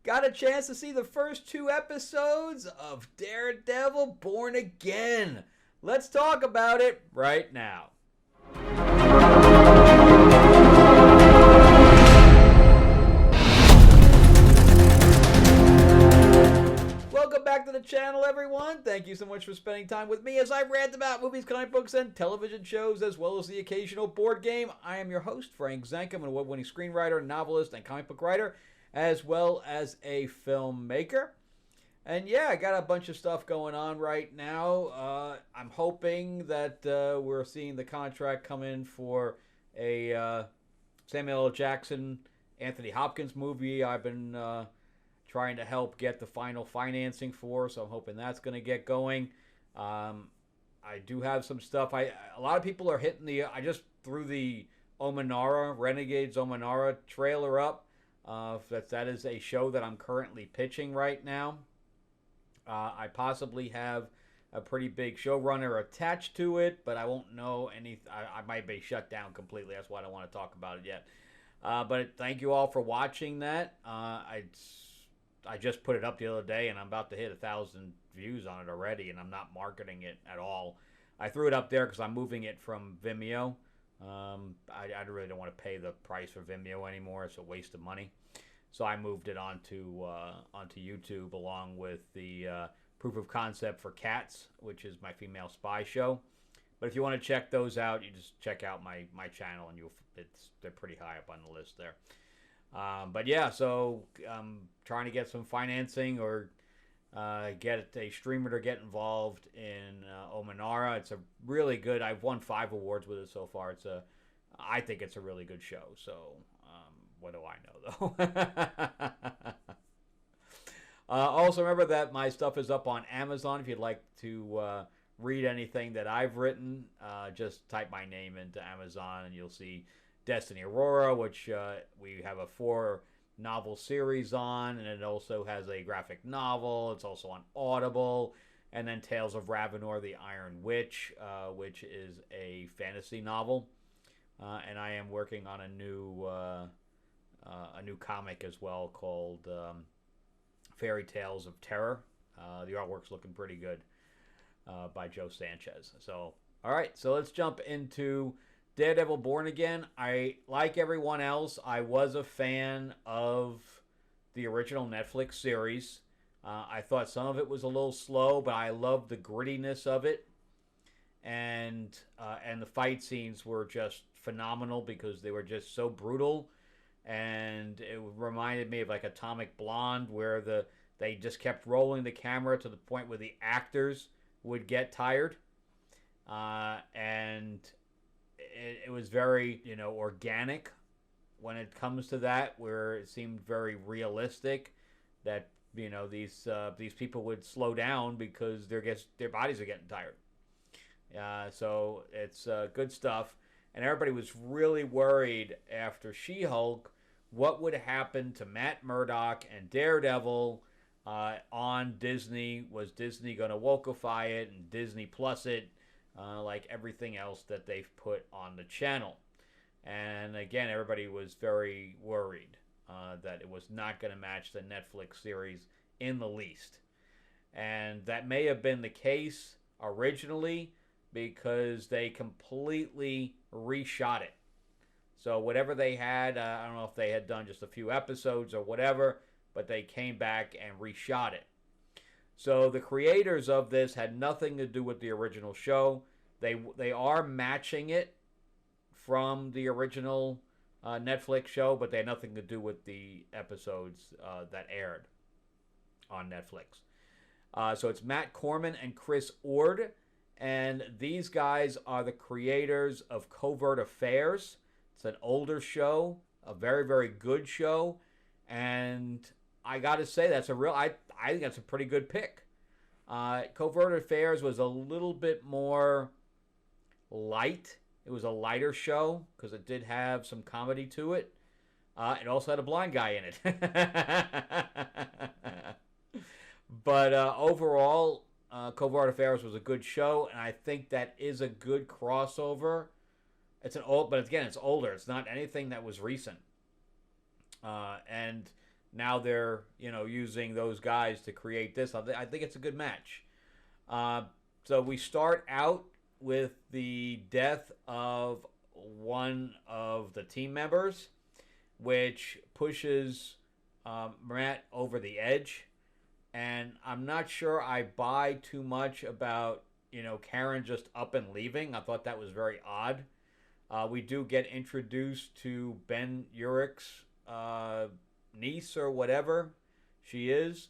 got a chance to see the first 2 episodes of Daredevil Born Again. Let's talk about it right now. Welcome back to the channel, everyone. Thank you so much for spending time with me as I rant about movies, comic books, and television shows, as well as the occasional board game. I am your host, Frank Zankum, an award-winning screenwriter, novelist, and comic book writer, as well as a filmmaker. And yeah, I got a bunch of stuff going on right now. I'm hoping that we're seeing the contract come in for a Samuel L. Jackson, Anthony Hopkins movie. I've been trying to help get the final financing for, so I'm hoping that's going to get going. I do have some stuff. A lot of people are hitting I just threw the Omanara, Renegades Omanara trailer up. That is a show that I'm currently pitching right now. I possibly have a pretty big showrunner attached to it, but I won't know any. I might be shut down completely. That's why I don't want to talk about it yet. But thank you all for watching that. I just put it up the other day, and I'm about to hit 1,000 views on it already, and I'm not marketing it at all. I threw it up there because I'm moving it from Vimeo. I really don't want to pay the price for Vimeo anymore. It's a waste of money. So I moved it onto YouTube along with the Proof of Concept for Cats, which is my female spy show. But if you want to check those out, you just check out my channel, and they're pretty high up on the list there. But yeah, so I'm trying to get some financing or get a streamer to get involved in Omanara. It's a really good. I've won 5 awards with it so far. I think it's a really good show. So what do I know though? Also remember that my stuff is up on Amazon. If you'd like to read anything that I've written, just type my name into Amazon and you'll see Destiny Aurora, which we have a 4-novel series on, and it also has a graphic novel. It's also on Audible. And then Tales of Ravenor, the Iron Witch, which is a fantasy novel. And I am working on a new comic as well called Fairy Tales of Terror. The artwork's looking pretty good by Joe Sanchez. So, all right, so let's jump into Daredevil Born Again. Like everyone else, I was a fan of the original Netflix series. I thought some of it was a little slow, but I loved the grittiness of it. And the fight scenes were just phenomenal because they were just so brutal. And it reminded me of like Atomic Blonde, where they just kept rolling the camera to the point where the actors would get tired. And it was very, organic when it comes to that, where it seemed very realistic that, these people would slow down because their bodies are getting tired. So it's good stuff. And everybody was really worried after She-Hulk what would happen to Matt Murdock and Daredevil on Disney. Was Disney going to wokeify it and Disney Plus it? Like everything else that they've put on the channel. And again, everybody was very worried that it was not going to match the Netflix series in the least. And that may have been the case originally because they completely reshot it. So whatever they had, I don't know if they had done just a few episodes or whatever, but they came back and reshot it. So the creators of this had nothing to do with the original show. They are matching it from the original Netflix show, but they had nothing to do with the episodes that aired on Netflix. So it's Matt Corman and Chris Ord, and these guys are the creators of Covert Affairs. It's an older show, a very, very good show, and I got to say I think that's a pretty good pick. Covert Affairs was a little bit more light. It was a lighter show because it did have some comedy to it. It also had a blind guy in it. But overall, Covert Affairs was a good show, and I think that is a good crossover. But again, it's older. It's not anything that was recent. And now they're using those guys to create this. I think it's a good match. Uh, so we start out with the death of one of the team members, which pushes Matt over the edge. And I'm not sure I buy too much about Karen just up and leaving. I thought that was very odd. We do get introduced to Ben Urich's niece or whatever she is,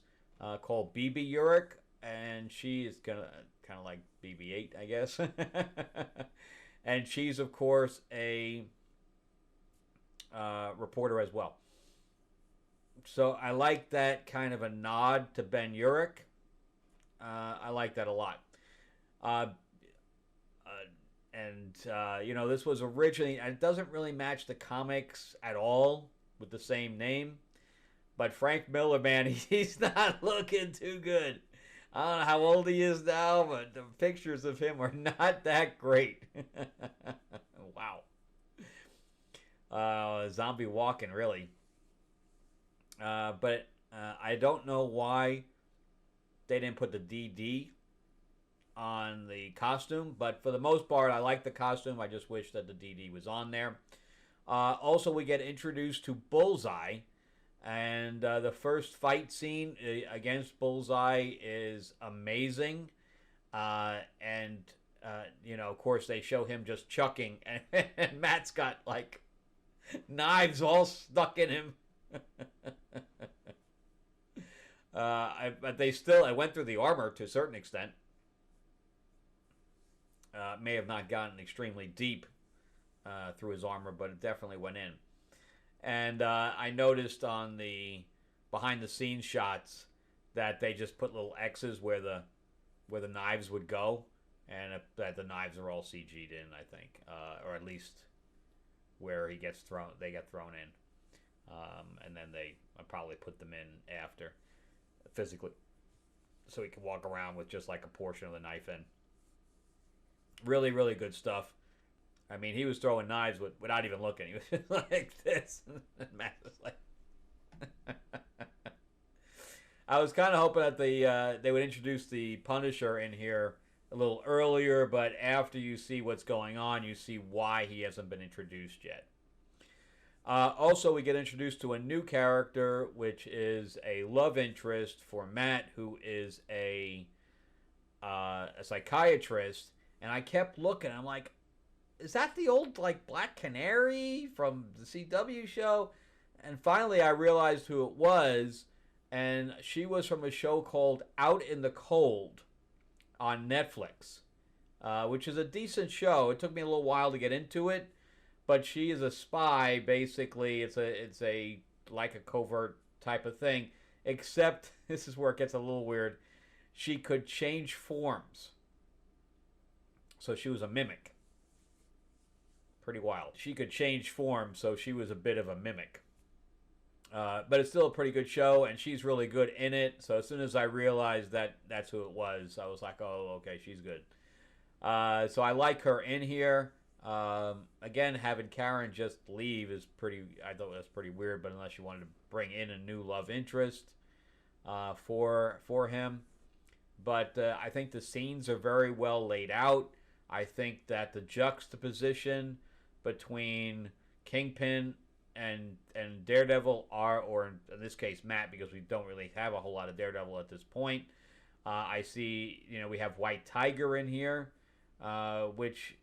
called BB Urich, and she is kind of like BB-8, I guess. And she's of course a reporter as well. So I like that kind of a nod to Ben Urich. I like that a lot. This was originally, it doesn't really match the comics at all with the same name. But Frank Miller, man, he's not looking too good. I don't know how old he is now, but the pictures of him are not that great. Wow. Zombie walking, really. But I don't know why they didn't put the DD on the costume, but for the most part, I like the costume. I just wish that the DD was on there. Also, we get introduced to Bullseye, and the first fight scene against Bullseye is amazing. Of course, they show him just chucking, and Matt's got like knives all stuck in him. But I went through the armor to a certain extent. May have not gotten extremely deep through his armor, but it definitely went in. And I noticed on the behind-the-scenes shots that they just put little X's where the knives would go, and that the knives are all CG'd in, I think, or at least where they get thrown in, and then they probably put them in after physically, so he can walk around with just like a portion of the knife in. Really, really good stuff. I mean, he was throwing knives without even looking. He was just like this. And Matt was like... I was kind of hoping that they would introduce the Punisher in here a little earlier, but after you see what's going on, you see why he hasn't been introduced yet. Also, we get introduced to a new character, which is a love interest for Matt, who is a psychiatrist. And I kept looking. I'm like, is that the old like Black Canary from the CW show? And finally, I realized who it was, and she was from a show called Out in the Cold on Netflix, which is a decent show. It took me a little while to get into it, but she is a spy. Basically, it's a like a covert type of thing. Except this is where it gets a little weird. She could change forms. So she was a mimic. Pretty wild. She could change form, so she was a bit of a mimic. But it's still a pretty good show, and she's really good in it. So as soon as I realized that that's who it was, I was like, oh, okay, she's good. So I like her in here. Again, having Karen just leave is I thought that's pretty weird, but unless you wanted to bring in a new love interest for him. But I think the scenes are very well laid out. I think that the juxtaposition between Kingpin and Daredevil or in this case Matt, because we don't really have a whole lot of Daredevil at this point. I see, we have White Tiger in here, which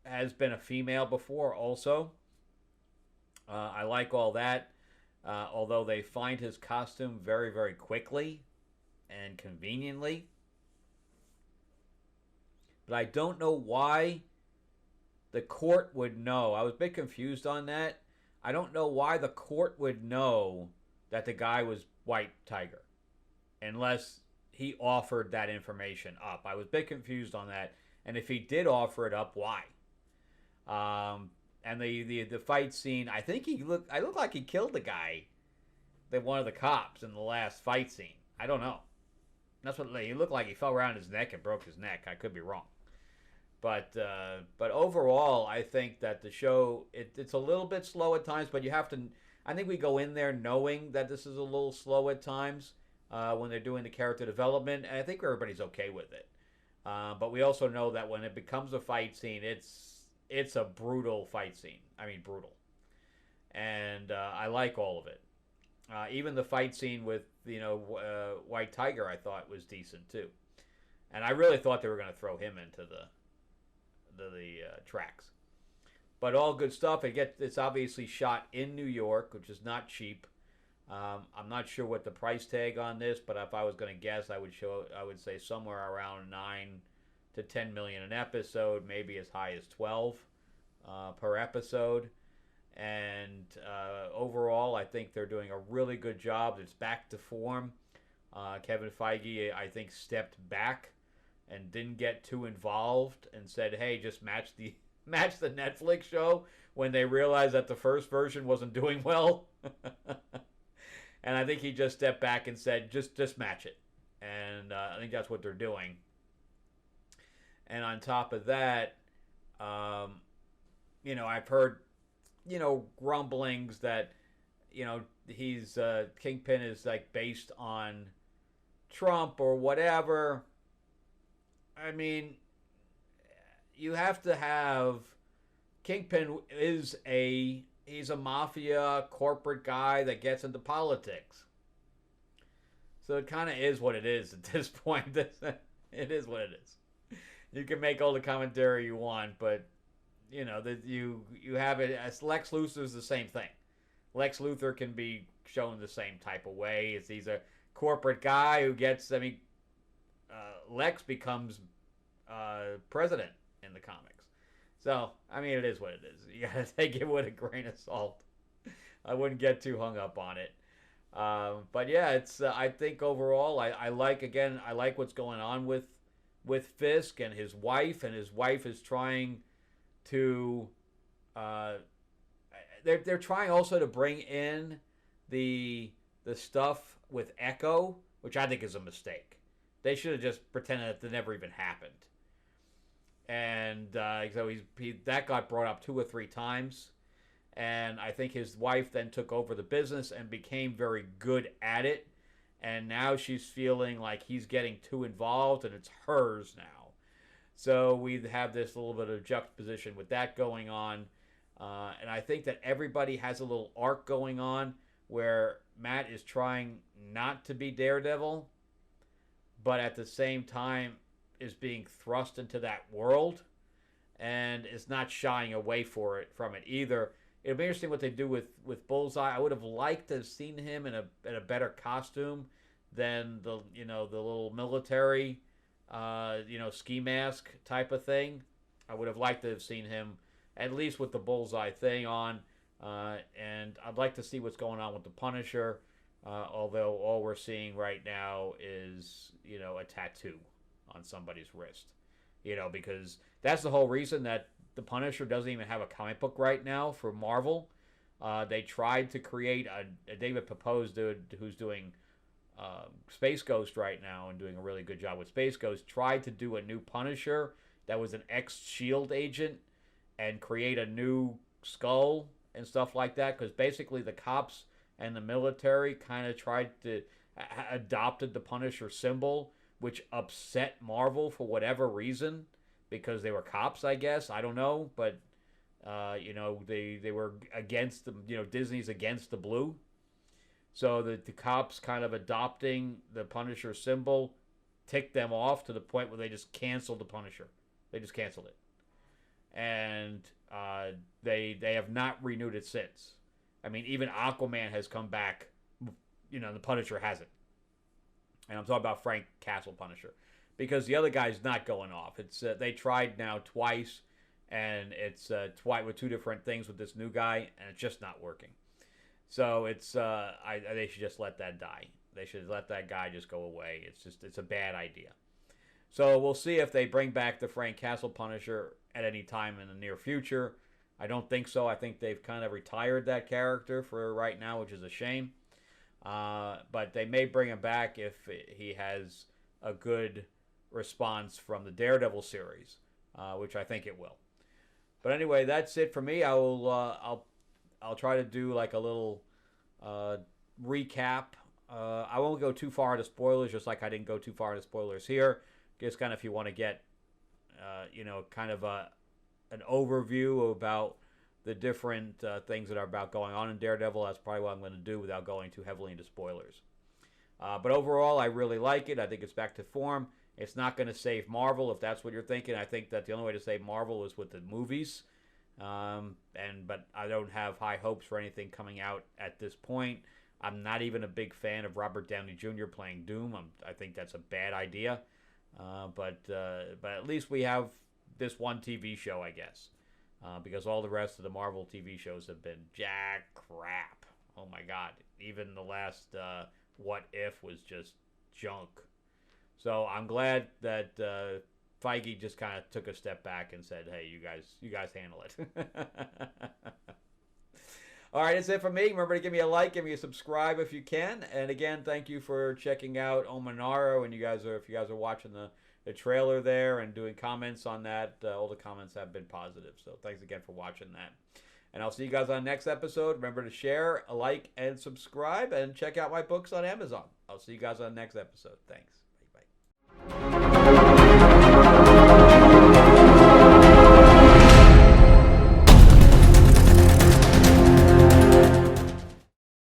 has been a female before also. I like all that, although they find his costume very, very quickly and conveniently. But I don't know why the court would know. I was a bit confused on that. I don't know why the court would know that the guy was White Tiger unless he offered that information up. I was a bit confused on that. And if he did offer it up, why? And the fight scene, I looked like he killed the guy, one of the cops in the last fight scene. I don't know. That's what he looked like. He fell around his neck and broke his neck. I could be wrong. But overall, I think that the show, it's a little bit slow at times, but you have to I think we go in there knowing that this is a little slow at times when they're doing the character development, and I think everybody's okay with it. But we also know that when it becomes a fight scene, it's a brutal fight scene. I mean, brutal, and I like all of it. Even the fight scene with White Tiger, I thought was decent too, and I really thought they were going to throw him into the tracks. But all good stuff. It's obviously shot in New York, which is not cheap. I'm not sure what the price tag on this, but if I was going to guess, I would say somewhere around 9 to 10 million an episode, maybe as high as 12 per episode. And overall, I think they're doing a really good job. It's back to form. Kevin Feige, I think, stepped back and didn't get too involved and said, "Hey, just match the Netflix show," when they realized that the first version wasn't doing well. And I think he just stepped back and said, just match it. And I think that's what they're doing. And on top of that, I've heard, grumblings that, he's Kingpin is like based on Trump or whatever. I mean, you have to have Kingpin he's a mafia corporate guy that gets into politics. So it kind of is what it is at this point. It is what it is. You can make all the commentary you want, but that you have it as Lex Luthor's the same thing. Lex Luthor can be shown the same type of way. He's a corporate guy who gets. Lex becomes president in the comics. So, I mean, it is what it is. You gotta take it with a grain of salt. I wouldn't get too hung up on it. But yeah, it's. I think overall, I like what's going on with Fisk and his wife is trying to. They're trying also to bring in the stuff with Echo, which I think is a mistake. They should have just pretended that it never even happened. And so that got brought up 2 or 3 times. And I think his wife then took over the business and became very good at it. And now she's feeling like he's getting too involved and it's hers now. So we have this little bit of juxtaposition with that going on. And I think that everybody has a little arc going on where Matt is trying not to be Daredevil, but at the same time is being thrust into that world and is not shying away from it either. It'll be interesting what they do with Bullseye. I would have liked to have seen him in a better costume than the little military ski mask type of thing. I would have liked to have seen him at least with the Bullseye thing on, and I'd like to see what's going on with the Punisher. Although all we're seeing right now is a tattoo on somebody's wrist, because that's the whole reason that the Punisher doesn't even have a comic book right now for Marvel. They tried to create a David Pepose dude who's doing Space Ghost right now and doing a really good job with Space Ghost, tried to do a new Punisher that was an ex-SHIELD agent and create a new skull and stuff like that, because basically the cops and the military kind of tried to adopted the Punisher symbol, which upset Marvel for whatever reason, because they were cops, I guess. I don't know, but they were against the Disney's against the blue, so the cops kind of adopting the Punisher symbol ticked them off to the point where they just canceled the Punisher. They just canceled it, and they have not renewed it since. I mean, even Aquaman has come back. The Punisher hasn't. And I'm talking about Frank Castle Punisher, because the other guy's not going off. It's they tried now twice, and it's twice with 2 different things with this new guy, and it's just not working. So it's they should just let that die. They should let that guy just go away. It's a bad idea. So we'll see if they bring back the Frank Castle Punisher at any time in the near future. I don't think so. I think they've kind of retired that character for right now, which is a shame. But they may bring him back if he has a good response from the Daredevil series, which I think it will. But anyway, that's it for me. I'll try to do like a little recap. I won't go too far into spoilers, just like I didn't go too far into spoilers here. Just kind of if you want to get, kind of an overview about the different things that are about going on in Daredevil. That's probably what I'm going to do without going too heavily into spoilers. But overall, I really like it. I think it's back to form. It's not going to save Marvel, if that's what you're thinking. I think that the only way to save Marvel is with the movies. But I don't have high hopes for anything coming out at this point. I'm not even a big fan of Robert Downey Jr. playing Doom. I think that's a bad idea. But at least we have this one TV show, I guess. Because all the rest of the Marvel TV shows have been jack crap. Oh my God. Even the last What If was just junk. So I'm glad that Feige just kind of took a step back and said, hey, you guys handle it. All right, that's it for me. Remember to give me a like, give me a subscribe if you can. And again, thank you for checking out Omanaro. And if you guys are watching the trailer there and doing comments on that, all the comments have been positive. So thanks again for watching that. And I'll see you guys on the next episode. Remember to share, like, and subscribe, and check out my books on Amazon. I'll see you guys on the next episode. Thanks. Bye-bye.